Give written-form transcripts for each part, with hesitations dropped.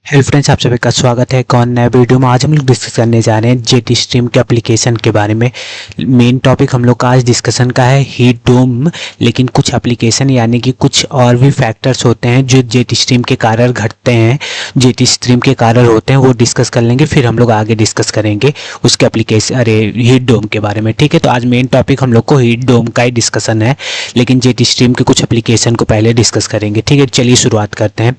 Hello friends, आप सभी का स्वागत है एक और नए वीडियो में। आज हम लोग डिस्कस करने जा रहे हैं जेट स्ट्रीम के एप्लीकेशन के बारे में। मेन टॉपिक हम लोग का आज डिस्कशन का है हीट डोम, लेकिन कुछ एप्लीकेशन यानी कि कुछ और भी फैक्टर्स होते हैं जो जेट स्ट्रीम के कारण घटते हैं, जेट स्ट्रीम के कारण होते हैं, वो डिस्कस कर लेंगे। फिर हम लोग आगे डिस्कस करेंगे उसके एप्लीकेशन हीट डोम के बारे में। ठीक है, तो आज मेन टॉपिक हम लोग को हीट डोम का ही डिस्कशन है, लेकिन जेट स्ट्रीम के कुछ एप्लीकेशन को पहले डिस्कस करेंगे। ठीक है, चलिए शुरुआत करते हैं।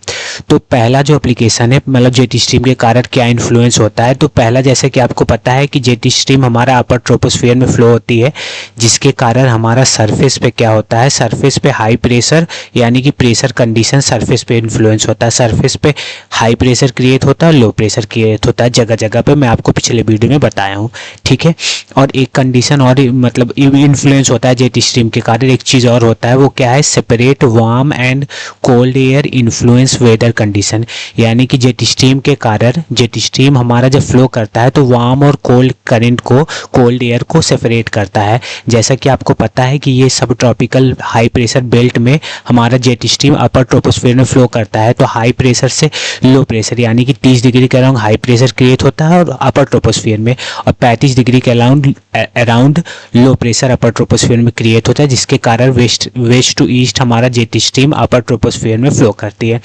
तो पहला जो एप्लीकेशन है, मतलब जेट स्ट्रीम के कारण क्या इन्फ्लुएंस होता है। तो पहला, जैसे कि आपको पता है कि जेट स्ट्रीम हमारा अपर ट्रोपोस्फियर में फ्लो होती है, जिसके कारण हमारा सरफेस पे क्या होता है, सरफेस पे हाई प्रेशर यानी कि प्रेशर कंडीशन सरफेस पे इन्फ्लुएंस होता है। सरफेस पे हाई प्रेशर क्रिएट होता है, लो प्रेशर क्रिएट होता है जगह जगह पे, मैं आपको पिछले वीडियो में बताया हूँ। ठीक है, और एक कंडीशन और मतलब इन्फ्लुएंस होता है जेट स्ट्रीम के कारण, एक चीज़ और होता है, वो क्या है, separate warm and cold air influence weather condition. यानी कि जेट स्ट्रीम के कारण, जेट स्ट्रीम हमारा जब फ्लो करता है तो वार्म और कोल्ड करंट को, कोल्ड एयर को सेपरेट करता है। जैसा कि आपको पता है कि ये सब ट्रॉपिकल हाई प्रेशर बेल्ट में हमारा जेट स्ट्रीम अपर ट्रोपोस्फियर में फ्लो करता है, तो हाई प्रेशर से लो प्रेशर यानी कि 30 डिग्री के अराउंड हाई प्रेशर क्रिएट होता है और अपर ट्रोपोस्फियर में, और 35 डिग्री के अराउंड लो प्रेशर अपर ट्रोपोस्फियर में क्रिएट होता है, जिसके कारण वेस्ट टू ईस्ट हमारा जेट स्ट्रीम अपर ट्रोपोस्फियर में फ्लो करती है।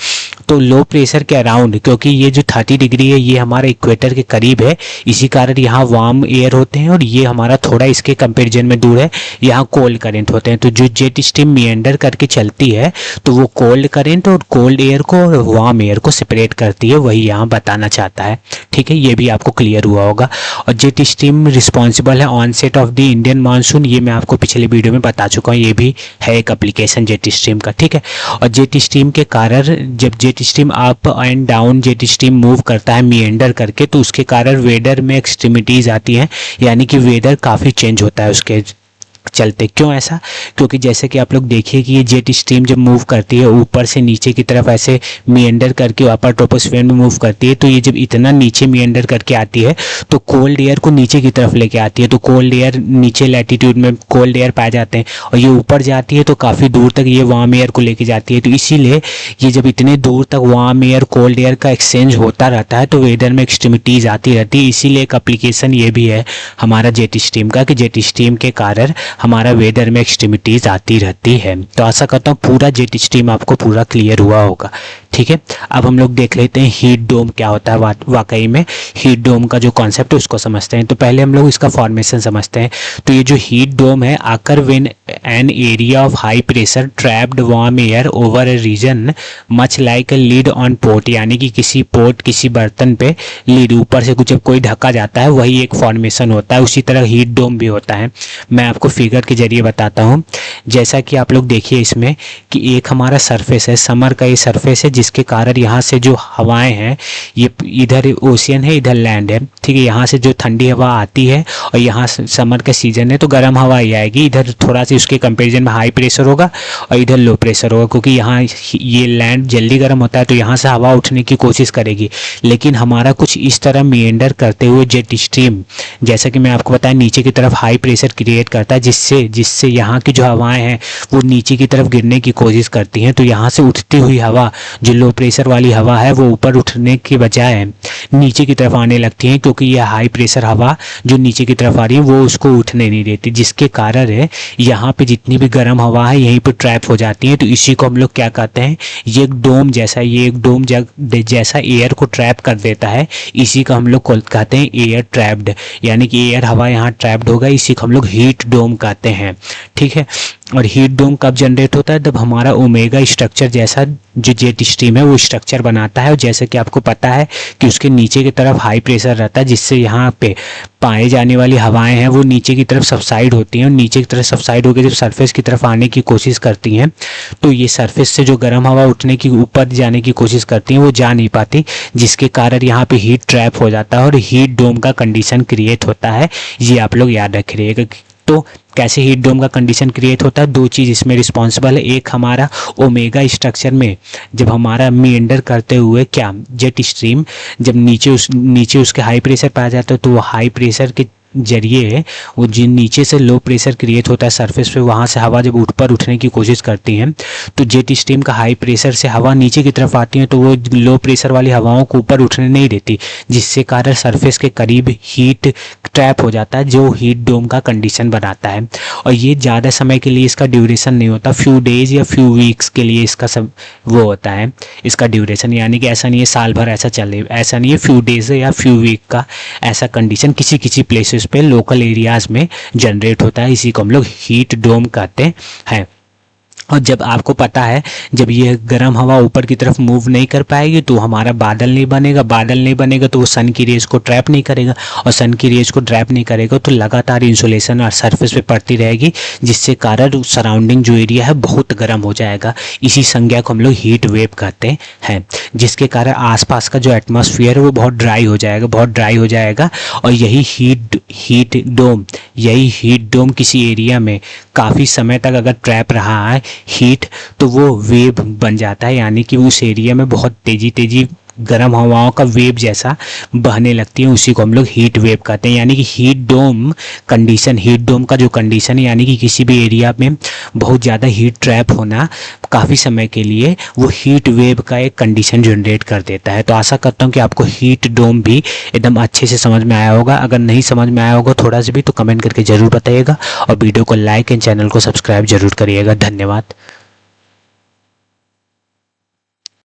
तो लो प्रेशर के अराउंड, क्योंकि ये जो 30 डिग्री है ये हमारा इक्वेटर के करीब है, इसी कारण यहाँ वार्म एयर होते हैं, और ये हमारा थोड़ा इसके कंपेरिजन में दूर है, यहाँ कोल्ड करंट होते हैं। तो जो जेट स्ट्रीम मिएंडर करके चलती है तो वो कोल्ड करंट और कोल्ड एयर को और वार्म एयर को सेपरेट करती है, वही यहाँ बताना चाहता है। ठीक है, ये भी आपको क्लियर हुआ होगा। और जेट स्ट्रीम रिस्पॉन्सिबल है onset of the Indian monsoon, ये मैं आपको पिछले वीडियो में बता चुका हूँ, ये भी है एक एप्लीकेशन जेट स्ट्रीम का। ठीक है, और जेट स्ट्रीम के कारण जब jet stream up and down jet stream move करता है मिएंडर करके, तो उसके कारण वेदर में एक्सट्रीमिटीज आती हैं, यानी कि वेदर काफ़ी चेंज होता है उसके चलते। क्यों ऐसा? क्योंकि जैसे कि आप लोग देखिए कि ये जेट स्ट्रीम जब मूव करती है ऊपर से नीचे की तरफ ऐसे मिएंडर करके अपर ट्रोपोस्फियर में मूव करती है, तो ये जब इतना नीचे मिएंडर करके आती है तो कोल्ड एयर को नीचे की तरफ लेके आती है, तो कोल्ड एयर नीचे लैटिट्यूड में कोल्ड एयर पाए जाते हैं, और ये ऊपर जाती है तो काफ़ी दूर तक ये वार्म एयर को लेके जाती है। तो इसीलिए ये जब इतने दूर तक वार्म एयर कोल्ड एयर का एक्सचेंज होता रहता है तो वेदर में एक्सट्रीमिटीज आती रहती है। इसीलिए एक एप्लीकेशन ये भी है हमारा जेट स्ट्रीम का कि जेट स्ट्रीम के कारण हमारा वेदर में एक्सट्रीमिटीज आती रहती है। तो आशा करता हूँ पूरा जेट स्ट्रीम आपको पूरा क्लियर हुआ होगा। ठीक है, अब हम लोग देख लेते हैं हीट डोम क्या होता है। वाकई में हीट डोम का जो कॉन्सेप्ट है उसको समझते हैं। तो पहले हम लोग इसका फॉर्मेशन समझते हैं। तो ये जो हीट डोम है, आकर when an area of high pressure trapped warm air over a region much like a lid on pot, यानी कि किसी पोट, किसी बर्तन पे लिड ऊपर से कुछ जब कोई ढका जाता है वही एक फॉर्मेशन होता है। उसी तरह हीट डोम भी होता है। मैं आपको फिगर के जरिए बताता हूँ। जैसा कि आप लोग देखिए इसमें कि एक हमारा सरफेस है, समर का ये सरफेस है, जिसके कारण यहाँ से जो हवाएं हैं, ये इधर ओशियन है इधर लैंड है। ठीक है, यहाँ से जो ठंडी हवा आती है, और यहाँ समर का सीजन है तो गर्म हवा ही आएगी। इधर थोड़ा सा उसके कंपैरिजन में हाई प्रेशर होगा और इधर लो प्रेशर होगा, क्योंकि यहाँ ये लैंड जल्दी गर्म होता है तो यहाँ से हवा उठने की कोशिश करेगी। लेकिन हमारा कुछ इस तरह मिएंडर करते हुए जेट स्ट्रीम, जैसा कि मैं आपको बताया, नीचे की तरफ हाई प्रेशर क्रिएट करता है, जिससे यहाँ की जो हवाएं हैं वो नीचे की तरफ गिरने की कोशिश करती हैं। तो यहाँ से उठती हुई हवा, जो लो प्रेशर वाली हवा है, वो ऊपर उठने की बजाय नीचे की तरफ आने लगती है, क्योंकि ये हाई प्रेशर हवा जो नीचे की तरफ आ रही है वो उसको उठने नहीं देती, जिसके कारण है यहाँ पे जितनी भी गर्म हवा है यहीं पे ट्रैप हो जाती है। तो इसी को हम लोग क्या कहते हैं, ये एक डोम जैसा, ये एक डोम जैसा एयर को ट्रैप कर देता है। इसी का हम लोग कहते हैं एयर ट्रैप्ड, यानी कि एयर हवा यहाँ ट्रैप्ड होगा, इसी को हम लोग हीट डोम कहते हैं। ठीक है, और हीट डोम कब जनरेट होता है, जब हमारा ओमेगा स्ट्रक्चर जैसा जो जेट स्ट्रीम है वो स्ट्रक्चर बनाता है। और जैसे कि आपको पता है कि उसके नीचे की तरफ हाई प्रेशर रहता है, जिससे यहाँ पे पाए जाने वाली हवाएं हैं वो नीचे की तरफ सबसाइड होती हैं, और नीचे की तरफ सबसाइड होकर जब सरफेस की तरफ आने की कोशिश करती हैं तो ये सरफेस से जो गर्म हवा उठने की, ऊपर जाने की कोशिश करती हैं, वो जा नहीं पाती, जिसके कारण यहाँ पे हीट ट्रैप हो जाता है और हीट डोम का कंडीशन क्रिएट होता है। ये आप लोग याद रखिएगा। तो कैसे हीट डोम का कंडीशन क्रिएट होता है, दो चीज़ इसमें रिस्पॉन्सिबल है। एक हमारा ओमेगा स्ट्रक्चर में जब हमारा मिएंडर करते हुए क्या जेट स्ट्रीम जब नीचे उसके हाई प्रेशर पाया जाता है, तो वो हाई प्रेशर के जरिए वो जिन नीचे से लो प्रेशर क्रिएट होता है सरफेस पे, वहाँ से हवा जब ऊपर उठने की कोशिश करती है तो जेट स्ट्रीम का हाई प्रेशर से हवा नीचे की तरफ आती है, तो वो लो प्रेशर वाली हवाओं को ऊपर उठने नहीं देती, जिससे कारण सरफेस के करीब हीट ट्रैप हो जाता है, जो हीट डोम का कंडीशन बनाता है। और ये ज़्यादा समय के लिए इसका ड्यूरेशन नहीं होता, फ्यू डेज या फ्यू वीक्स के लिए इसका सब वो होता है इसका ड्यूरेशन, यानी कि ऐसा नहीं है साल भर ऐसा चले, ऐसा नहीं है, फ्यू डेज या फ्यू वीक का ऐसा कंडीशन किसी किसी प्लेसेस पे लोकल एरियाज़ में जनरेट होता है। इसी को हम लोग हीट डोम कहते हैं। और जब आपको पता है जब ये गर्म हवा ऊपर की तरफ मूव नहीं कर पाएगी तो हमारा बादल नहीं बनेगा, बादल नहीं बनेगा तो वो सन की रेज को ट्रैप नहीं करेगा, और सन की रेज को ट्रैप नहीं करेगा तो लगातार इंसुलेशन और सरफेस पे पड़ती रहेगी, जिससे कारण सराउंडिंग जो एरिया है बहुत गर्म हो जाएगा। इसी संज्ञा को हम लोग हीट वेव कहते हैं, जिसके कारण आसपास का जो एटमॉस्फेयर है वो बहुत ड्राई हो जाएगा, बहुत ड्राई हो जाएगा। और यही हीट डोम किसी एरिया में काफ़ी समय तक अगर ट्रैप रहा है हीट तो वो वेव बन जाता है, यानी कि उस एरिया में बहुत तेज़ी गर्म हवाओं का वेव जैसा बहने लगती है, उसी को हम लोग हीट वेव कहते हैं। यानी कि हीट डोम का जो कंडीशन है, यानी कि किसी भी एरिया में बहुत ज़्यादा हीट ट्रैप होना काफ़ी समय के लिए, वो हीट वेव का एक कंडीशन जनरेट कर देता है। तो आशा करता हूँ कि आपको हीट डोम भी एकदम अच्छे से समझ में आया होगा। अगर नहीं समझ में आया होगा थोड़ा सा भी तो कमेंट करके ज़रूर बताइएगा, और वीडियो को लाइक एंड चैनल को सब्सक्राइब जरूर करिएगा। धन्यवाद।